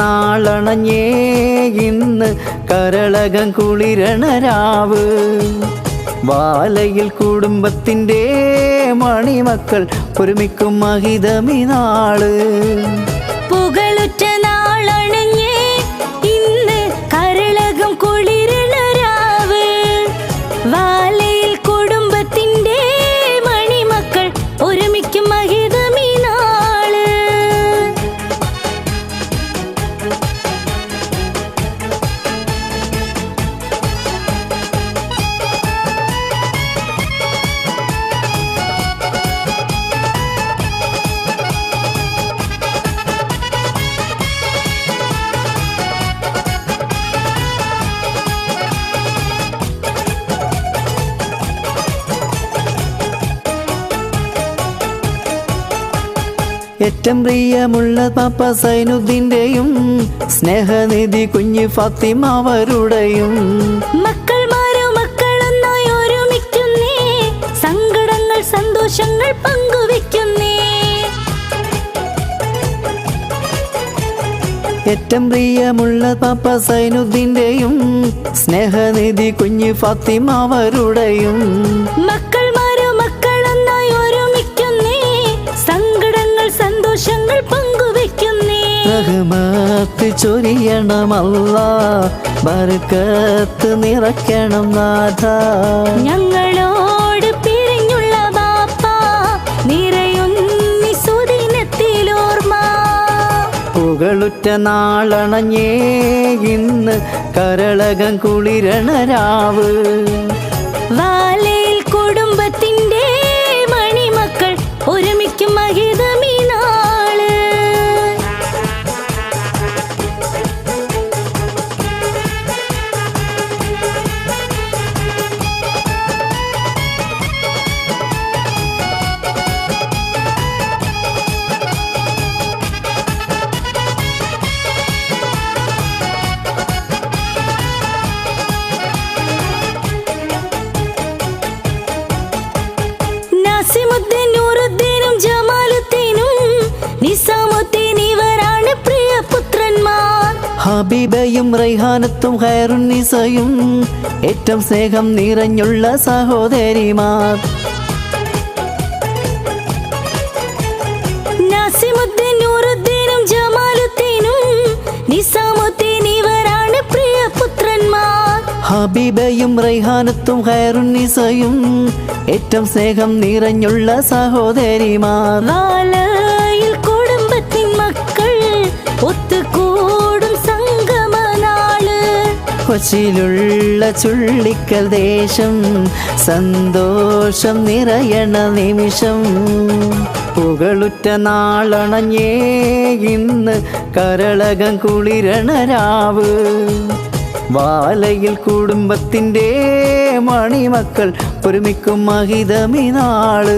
നാളണഞ്ഞേ ഇന്ന് കരളകം കുളിരണ രാവ്. വാലയിൽ കുടുംബത്തിൻ്റെ മണിമക്കൾ ഒരുമിക്കും മഹിതമി നാള്. പുകളുറ്റ നാളണഞ്ഞേ ഇന്ന് കരളകം കുളിരണ രാവ്. വാലയിൽ കുടുംബത്തിൻ്റെ മണിമക്കൾ ഒരുമിക്കും മഹിതമി നാള്. ഏറ്റവും പ്രിയമുള്ള പാപ്പ സൈനുദ്ദീൻ്റെയും സ്നേഹനിധി കുഞ്ഞ് ഫാത്തിമ അവരുടെയും മക്കളൊന്നായി ഒരുമിക്കുന്നേ, സങ്കടങ്ങൾ സന്തോഷങ്ങൾ പങ്കുവെക്കുന്നേ. ഏറ്റവും പ്രിയമുള്ള പാപ്പ സൈനുദ്ദീൻ്റെയും സ്നേഹനിധി കുഞ്ഞ് ഫാത്തിമ അവരുടെയും മക്കളൊന്നായി ഒരുമിക്കുന്നേ, സങ്കടങ്ങൾ സന്തോഷങ്ങൾ പങ്കുവെക്കുന്നേ. റഹ്മത്ത് ചൊരിയണം അല്ലാഹ്, ബർക്കത്ത് നിറയ്ക്കണം നാഥ. ഞങ്ങളോട് പിരിഞ്ഞുള്ള ബാപ്പ നിറയുന്നി സുദിനത്തിലോർമ്മ. പുകളുറ്റ നാളണഞ്ഞേ ഇന്ന് കരളകം കുളിരണ രാവ്. വാലയിൽ കുടുംബത്തിൻ്റെ മണിമക്കൾ ഒരുമിക്കും മഹിതമി നാള്. നാസിമുദ്ദീൻ, നൂറുദ്ദീനും ജമാലുദ്ദീനും നിസാമുദ്ദീൻ ഇവരാണ് പ്രിയപുത്രന്മാർ. ഹബീബയും റൈഹാനത്തും ഖൈറുന്നിസയും ഏറ്റവും സ്നേഹം നിറഞ്ഞുള്ള സഹോദരിമാർ. നാസിമുദ്ദീൻ, നൂറുദ്ദീനും ജമാലുദ്ദീനും നിസാമുദ്ദീൻ ഇവരാണ് പ്രിയപുത്രന്മാർ. ഹബീബയും റൈഹാനത്തും ഖൈറുന്നിസയും ഏറ്റവും സ്നേഹം നിറഞ്ഞുള്ള സഹോദരിമാർ. വാലയിൽ കുടുംബത്തിൻ മക്കൾ ഒത്തുകൂടും സംഗമനാള്. കൊച്ചിയിലുള്ള ചുള്ളിക്കൽ ദേശം സന്തോഷം നിറയണ നിമിഷം. പുകളുറ്റ നാളണഞ്ഞേ ഇന്ന് കരളകം കുളിരണ രാവ്. വാലയിൽ കുടുംബത്തിൻ്റെ മണിമക്കൾ ഒരുമിക്കും മഹിതമി നാള്.